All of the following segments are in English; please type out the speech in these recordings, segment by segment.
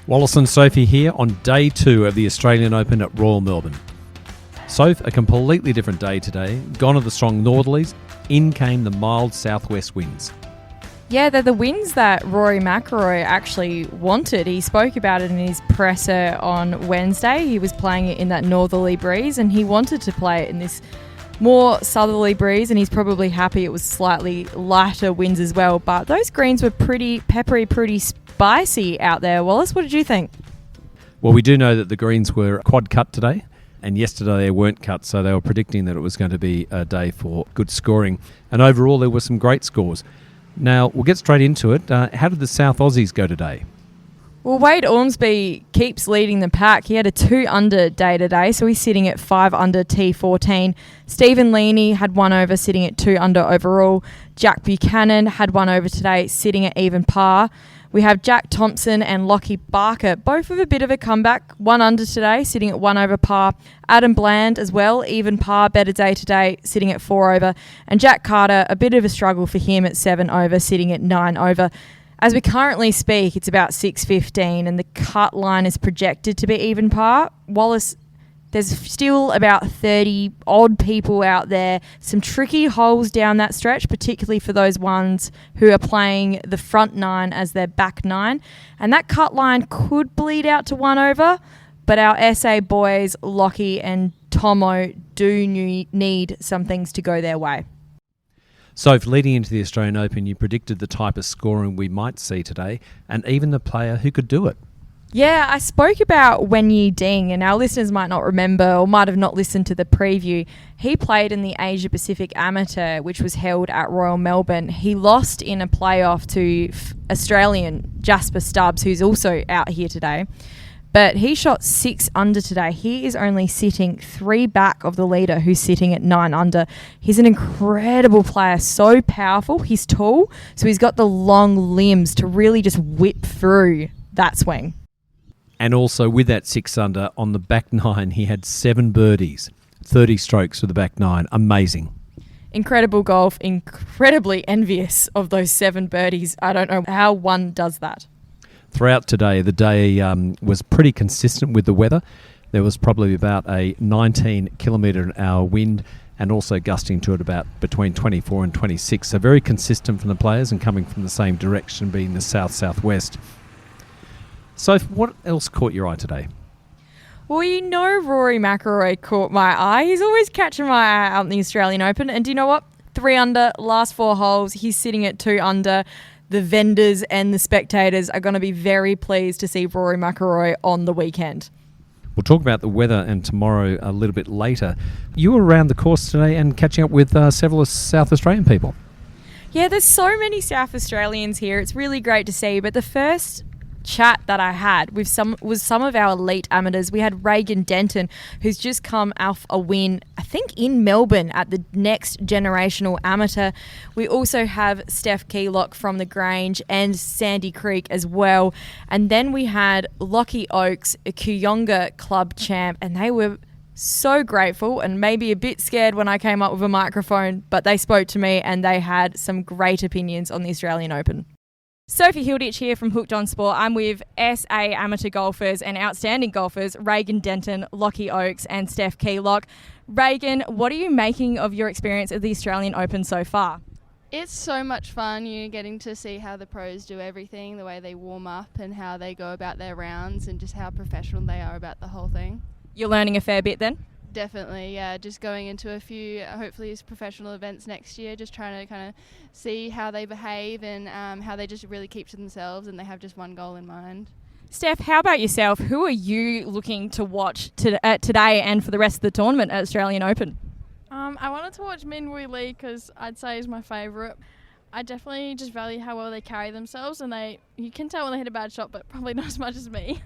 Wallace and Sophie here on day 2 of the Australian Open at Royal Melbourne. Soph, a completely different day today. Gone are the strong northerlies, in came the mild southwest winds. Yeah, they're the winds that Rory McIlroy actually wanted. He spoke about it in his presser on Wednesday. He was playing it in that northerly breeze and he wanted to play it in this more southerly breeze, and he's probably happy it was slightly lighter winds as well. But those greens were pretty peppery, pretty spicy out there. Wallace, what did you think? Well, we do know that the greens were quad cut today, and yesterday they weren't cut, so they were predicting that it was going to be a day for good scoring. And overall, there were some great scores. Now, we'll get straight into it. How did the South Aussies go today? Well, Wade Ormsby keeps leading the pack. He had a 2 under day today, so he's sitting at 5 under T14. Stephen Leaney had 1 over, sitting at 2 under overall. Jack Buchanan had 1 over today, sitting at even par. We have Jack Thompson and Lockie Barker, both with a bit of a comeback. 1 under today, sitting at 1 over par. Adam Bland as well, even par, better day today, sitting at 4 over. And Jack Carter, a bit of a struggle for him at 7 over, sitting at 9 over. As we currently speak, it's about 6:15 and the cut line is projected to be even par. Wallace, there's still about 30 odd people out there. Some tricky holes down that stretch, particularly for those ones who are playing the front 9 as their back 9. And that cut line could bleed out to 1 over, but our SA boys, Lockie and Tomo, do need some things to go their way. So, leading into the Australian Open, you predicted the type of scoring we might see today, and even the player who could do it. Yeah, I spoke about Wenyi Ding, and our listeners might not remember or might have not listened to the preview. He played in the Asia Pacific Amateur, which was held at Royal Melbourne. He lost in a playoff to Australian Jasper Stubbs, who's also out here today. But he shot 6 under today. He is only sitting 3 back of the leader, who's sitting at 9 under. He's an incredible player, so powerful. He's tall, so he's got the long limbs to really just whip through that swing. And also with that 6 under, on the back 9, he had 7 birdies, 30 strokes for the back 9. Amazing. Incredible golf, incredibly envious of those 7 birdies. I don't know how one does that. Throughout today, the day was pretty consistent with the weather. There was probably about a 19 kilometre an hour wind and also gusting to it about between 24 and 26. So very consistent from the players and coming from the same direction, being the south-southwest. So what else caught your eye today? Well, you know Rory McIlroy caught my eye. He's always catching my eye out in the Australian Open. And do you know what? 3 under, last 4 holes. He's sitting at 2 under. The vendors and the spectators are going to be very pleased to see Rory McIlroy on the weekend. We'll talk about the weather and tomorrow a little bit later. You were around the course today and catching up with several South Australian people. Yeah, there's so many South Australians here. It's really great to see. But the first chat that I had with some of our elite amateurs. We had Reagan Denton, who's just come off a win, I think, in Melbourne at the Next Generational Amateur. We also have Steph Keylock from the Grange and Sandy Creek as well. And then we had Lockie Oakes, a Kooyonga Club champ, and they were so grateful and maybe a bit scared when I came up with a microphone, but they spoke to me and they had some great opinions on the Australian Open. Sophie Hilditch here from Hooked on Sport. I'm with SA amateur golfers and outstanding golfers, Reagan Denton, Lockie Oakes and Steph Keylock. Reagan, what are you making of your experience at the Australian Open so far? It's so much fun, getting to see how the pros do everything, the way they warm up and how they go about their rounds and just how professional they are about the whole thing. You're learning a fair bit then? Definitely, yeah. Just going into a few, hopefully, professional events next year, just trying to kind of see how they behave and how they just really keep to themselves and they have just one goal in mind. Steph, how about yourself? Who are you looking to watch today and for the rest of the tournament at Australian Open? I wanted to watch Min Woo Lee because I'd say he's my favourite. I definitely just value how well they carry themselves, and you can tell when they hit a bad shot, but probably not as much as me.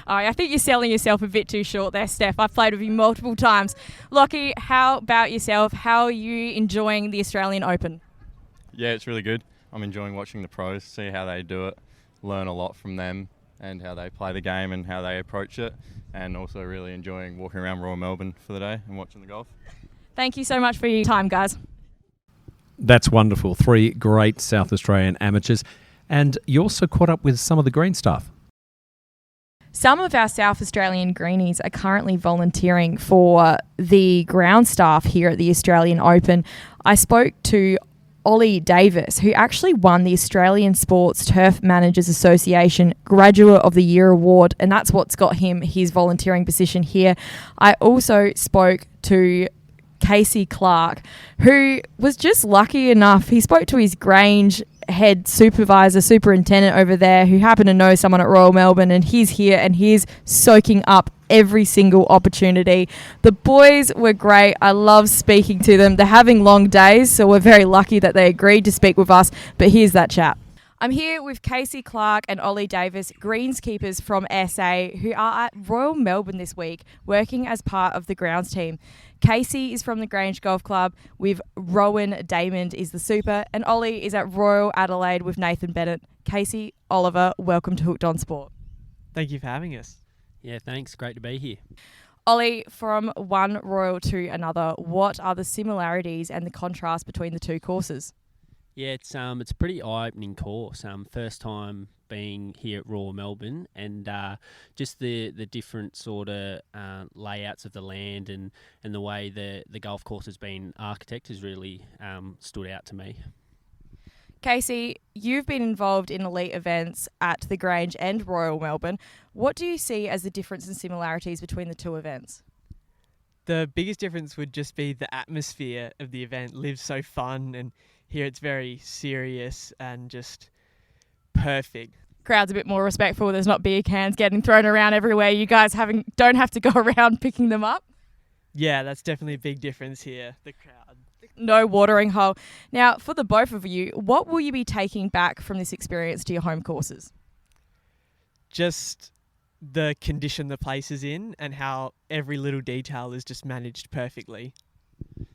I think you're selling yourself a bit too short there, Steph. I've played with you multiple times. Lockie, how about yourself? How are you enjoying the Australian Open? Yeah, it's really good. I'm enjoying watching the pros, see how they do it, learn a lot from them and how they play the game and how they approach it, and also really enjoying walking around Royal Melbourne for the day and watching the golf. Thank you so much for your time, guys. That's wonderful. 3 great South Australian amateurs. And you also caught up with some of the green staff. Some of our South Australian greenies are currently volunteering for the ground staff here at the Australian Open. I spoke to Ollie Davis, who actually won the Australian Sports Turf Managers Association Graduate of the Year Award, and that's what's got him his volunteering position here. I also spoke to Casey Clark, who was just lucky enough. He spoke to his Grange head superintendent over there, who happened to know someone at Royal Melbourne, and he's here and he's soaking up every single opportunity. The boys were great. I love speaking to them. They're having long days, so we're very lucky that they agreed to speak with us. But here's that chat. I'm here with Casey Clark and Ollie Davis, greenskeepers from SA, who are at Royal Melbourne this week, working as part of the grounds team. Casey is from the Grange Golf Club with Rowan Damond is the super, and Ollie is at Royal Adelaide with Nathan Bennett. Casey, Oliver, welcome to Hooked on Sport. Thank you for having us. Yeah, thanks. Great to be here. Ollie, from one Royal to another, what are the similarities and the contrast between the two courses? Yeah, it's a pretty eye-opening course. First time being here at Royal Melbourne, and just the different sort of layouts of the land and the way the golf course has been architected has really stood out to me. Casey, you've been involved in elite events at the Grange and Royal Melbourne. What do you see as the difference and similarities between the two events? The biggest difference would just be the atmosphere of the event. Live's so fun, and here it's very serious and just perfect. Crowd's a bit more respectful. There's not beer cans getting thrown around everywhere. You guys don't have to go around picking them up. Yeah, that's definitely a big difference here, the crowd. No watering hole. Now, for the both of you, what will you be taking back from this experience to your home courses? Just the condition the place is in and how every little detail is just managed perfectly.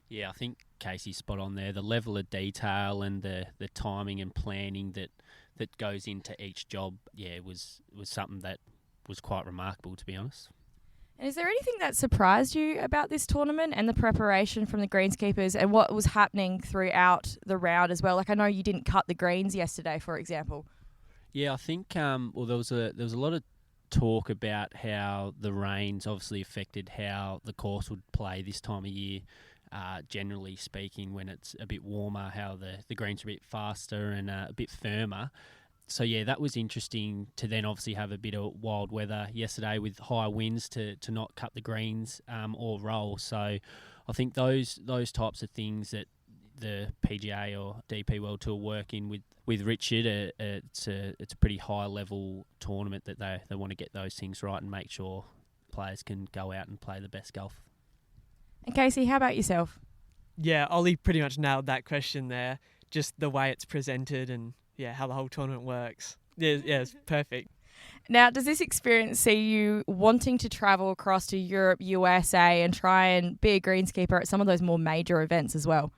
Yeah, I think Casey's spot on there. The level of detail and the timing and planning that goes into each job, was something that was quite remarkable, to be honest. And is there anything that surprised you about this tournament and the preparation from the greenskeepers and what was happening throughout the round as well? Like, I know you didn't cut the greens yesterday, for example. Yeah, I think there was a lot of talk about how the rains obviously affected how the course would play this time of year. Generally speaking, when it's a bit warmer, how the greens are a bit faster and a bit firmer. So, yeah, that was interesting to then obviously have a bit of wild weather yesterday with high winds to not cut the greens or roll. So I think those types of things that the PGA or DP World Tour work in with Richard, it's a pretty high-level tournament that they want to get those things right and make sure players can go out and play the best golf. And Casey, how about yourself? Yeah, Ollie pretty much nailed that question there. Just the way it's presented and how the whole tournament works. Yeah, it's perfect. Now, does this experience see you wanting to travel across to Europe, USA, and try and be a greenskeeper at some of those more major events as well?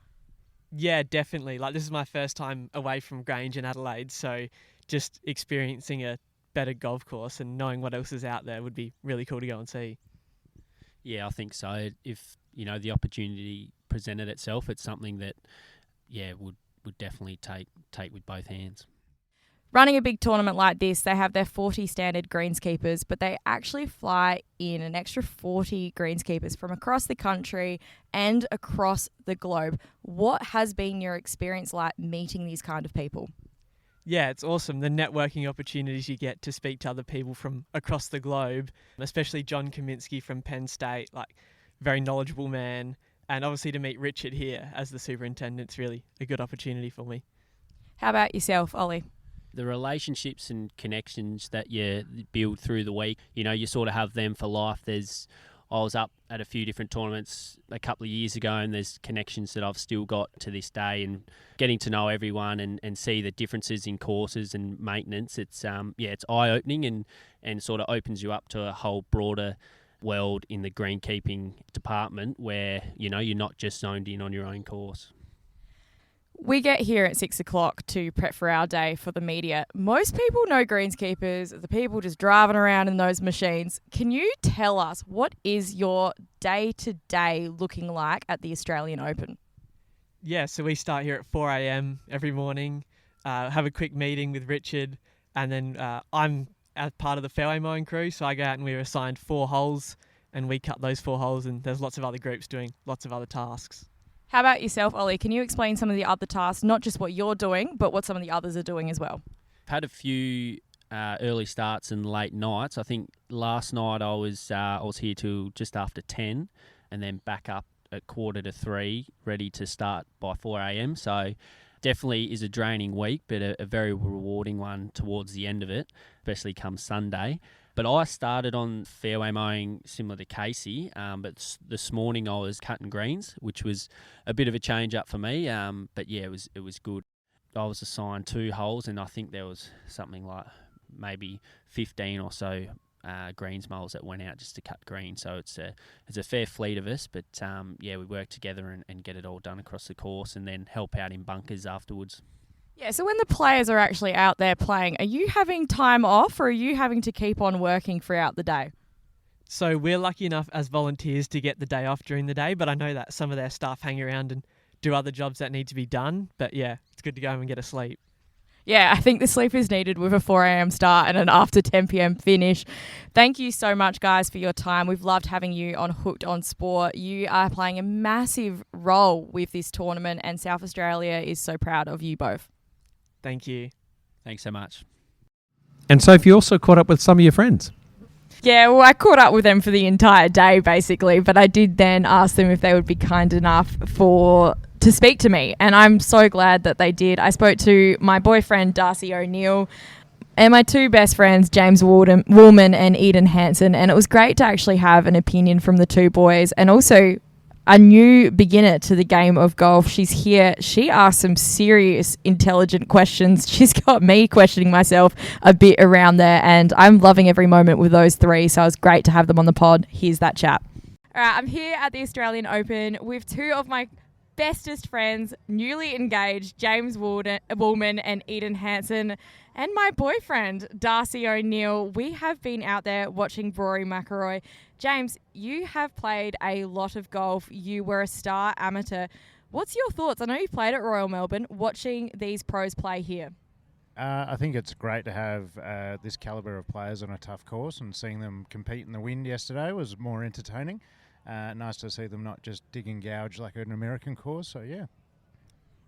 Yeah, definitely. Like, this is my first time away from Grange and Adelaide, so just experiencing a better golf course and knowing what else is out there would be really cool to go and see. Yeah, I think so. If the opportunity presented itself, it's something that would definitely take with both hands. Running a big tournament like this, they have their 40 standard greenskeepers, but they actually fly in an extra 40 greenskeepers from across the country and across the globe. What has been your experience like meeting these kind of people? Yeah, it's awesome. The networking opportunities you get to speak to other people from across the globe, especially John Kaminsky from Penn State, very knowledgeable man. And obviously to meet Richard here as the superintendent's really a good opportunity for me. How about yourself, Ollie? The relationships and connections that you build through the week, you sort of have them for life. I was up at a few different tournaments a couple of years ago, and there's connections that I've still got to this day, and getting to know everyone and see the differences in courses and maintenance. It's it's eye-opening and sort of opens you up to a whole broader world in the greenkeeping department where, you're not just zoned in on your own course. We get here at 6 o'clock to prep for our day for the media. Most people know greenskeepers, the people just driving around in those machines. Can you tell us what is your day-to-day looking like at the Australian Open? Yeah, so we start here at 4 a.m. every morning, have a quick meeting with Richard, and then I'm as part of the fairway mowing crew, so I go out and we were assigned 4 holes and we cut those 4 holes, and there's lots of other groups doing lots of other tasks. How about yourself, Ollie? Can you explain some of the other tasks, not just what you're doing, but what some of the others are doing as well? I've had a few early starts and late nights. I think last night I was here till just after 10 and then back up at 2:45, ready to start by 4 a.m. So definitely is a draining week, but a very rewarding one towards the end of it, especially come Sunday. But I started on fairway mowing similar to Casey, but this morning I was cutting greens, which was a bit of a change up for me. But yeah, it was good. I was assigned 2 holes, and I think there was something like maybe 15 or so greens moles that went out just to cut green. So it's a fair fleet of us, but yeah, we work together and get it all done across the course, and then help out in bunkers afterwards. Yeah, so when the players are actually out there playing, are you having time off or are you having to keep on working throughout the day? So we're lucky enough as volunteers to get the day off during the day, but I know that some of their staff hang around and do other jobs that need to be done. But yeah, it's good to go and get a sleep. Yeah, I think the sleep is needed with a 4 a.m. start and an after 10 p.m. finish. Thank you so much, guys, for your time. We've loved having you on Hooked on Sport. You are playing a massive role with this tournament, and South Australia is so proud of you both. Thank you. Thanks so much. And Sophie, you also caught up with some of your friends. Yeah, well, I caught up with them for the entire day, basically, but I did then ask them if they would be kind enough to speak to me, and I'm so glad that they did. I spoke to my boyfriend, Darcy O'Neill, and my 2 best friends, James Woolman and Eden Hansen, and it was great to actually have an opinion from the 2 boys, and also a new beginner to the game of golf. She's here. She asked some serious, intelligent questions. She's got me questioning myself a bit around there, and I'm loving every moment with those 3, so it was great to have them on the pod. Here's that chat. All right, I'm here at the Australian Open with 2 of my bestest friends, newly engaged, James Woolman and Eden Hansen, and my boyfriend, Darcy O'Neill. We have been out there watching Rory McIlroy. James, you have played a lot of golf. You were a star amateur. What's your thoughts? I know you played at Royal Melbourne, watching these pros play here. I think it's great to have this calibre of players on a tough course, and seeing them compete in the wind yesterday was more entertaining. Nice to see them not just dig and gouge like an American course, so yeah.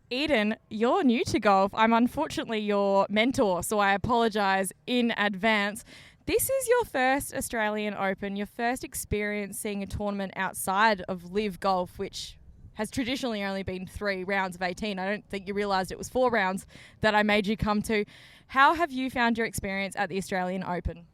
Eden, you're new to golf. I'm unfortunately your mentor, so I apologise in advance. This is your first Australian Open, your first experience seeing a tournament outside of Live Golf, which has traditionally only been 3 rounds of 18. I don't think you realised it was 4 rounds that I made you come to. How have you found your experience at the Australian Open?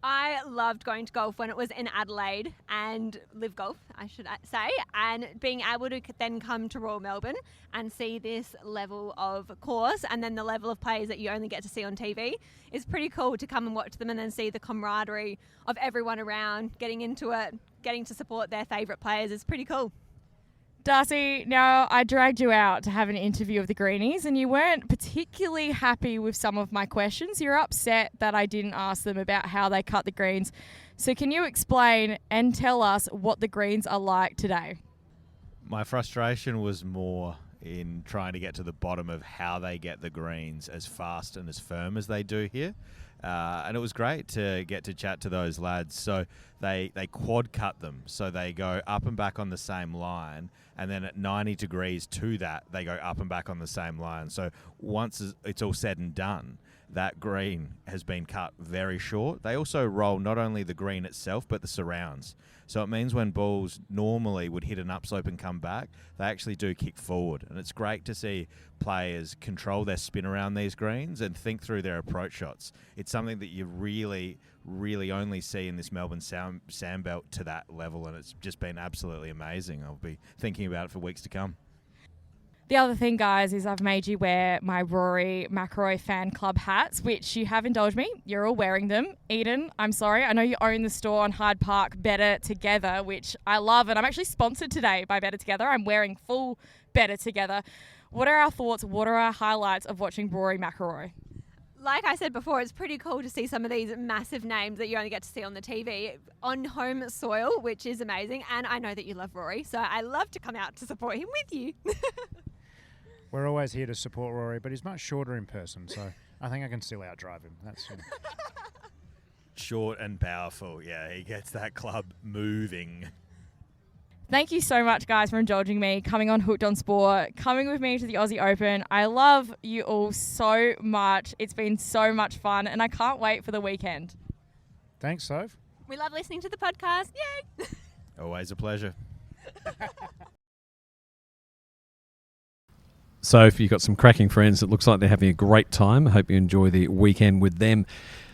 I loved going to golf when it was in Adelaide and Live Golf, I should say, and being able to then come to Royal Melbourne and see this level of course and then the level of players that you only get to see on TV is pretty cool to come and watch them and then see the camaraderie of everyone around, getting into it, getting to support their favourite players is pretty cool. Darcy, now I dragged you out to have an interview of the Greenies and you weren't particularly happy with some of my questions. You're upset that I didn't ask them about how they cut the greens. So can you explain and tell us what the greens are like today? My frustration was more in trying to get to the bottom of how they get the greens as fast and as firm as they do here. And it was great to get to chat to those lads. So they quad cut them. So they go up and back on the same line. And then at 90 degrees to that, they go up and back on the same line. So once it's all said and done, that green has been cut very short. They also roll not only the green itself, but the surrounds. So it means when balls normally would hit an upslope and come back, they actually do kick forward. And it's great to see players control their spin around these greens and think through their approach shots. It's something that you really only see in this Melbourne sandbelt to that level, and it's just been absolutely amazing. I'll be thinking about it for weeks to come. The other thing, guys, is I've made you wear my Rory McIlroy fan club hats, which you have indulged me. You're all wearing them. Eden, I'm sorry. I know you own the store on Hyde Park, Better Together, which I love. And I'm actually sponsored today by Better Together. I'm wearing full Better Together. What are our thoughts? What are our highlights of watching Rory McIlroy? Like I said before, it's pretty cool to see some of these massive names that you only get to see on the TV on home soil, which is amazing. And I know that you love Rory, so I love to come out to support him with you. We're always here to support Rory, but he's much shorter in person, so I think I can still outdrive him. That's short and powerful. Yeah, he gets that club moving. Thank you so much, guys, for indulging me, coming on Hooked on Sport, coming with me to the Aussie Open. I love you all so much. It's been so much fun, and I can't wait for the weekend. Thanks, Soph. We love listening to the podcast. Yay! Always a pleasure. So if you've got some cracking friends, it looks like they're having a great time. I hope you enjoy the weekend with them.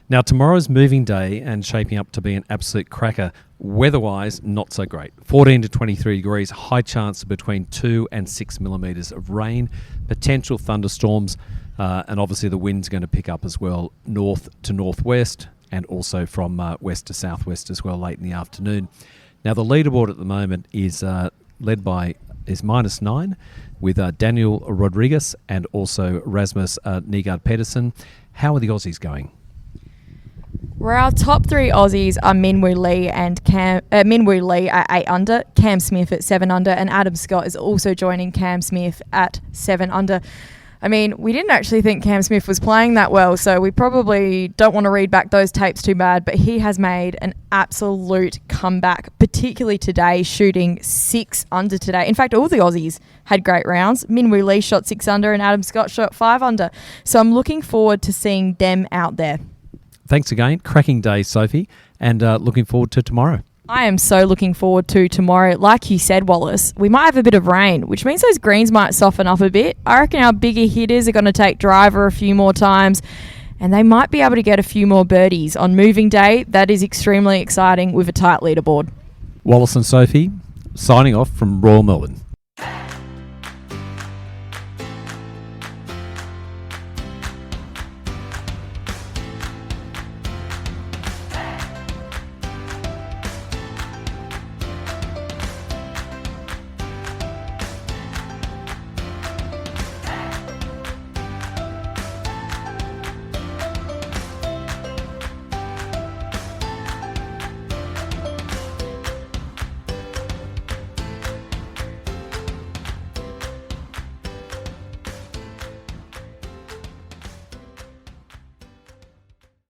Now, tomorrow's moving day and shaping up to be an absolute cracker. Weather-wise, not so great. 14 to 23 degrees, high chance of between 2 and 6 millimetres of rain, potential thunderstorms, and obviously the wind's going to pick up as well, north to northwest, and also from west to southwest as well late in the afternoon. Now, the leaderboard at the moment is led by -9 with Daniel Rodriguez and also Rasmus Nygaard Pedersen. How are the Aussies going? Where our top three Aussies are Minwoo Lee and Minwoo Lee at 8 under, Cam Smith at 7 under, and Adam Scott is also joining Cam Smith at 7 under. I mean, we didn't actually think Cam Smith was playing that well, so we probably don't want to read back those tapes too bad, but he has made an absolute comeback, particularly today, shooting 6 under today. In fact, all the Aussies had great rounds. Minwoo Lee shot 6 under and Adam Scott shot 5 under. So I'm looking forward to seeing them out there. Thanks again. Cracking day, Sophie, and looking forward to tomorrow. I am so looking forward to tomorrow. Like you said, Wallace, we might have a bit of rain, which means those greens might soften up a bit. I reckon our bigger hitters are going to take driver a few more times, and they might be able to get a few more birdies on moving day. That is extremely exciting with a tight leaderboard. Wallace and Sophie, signing off from Royal Melbourne.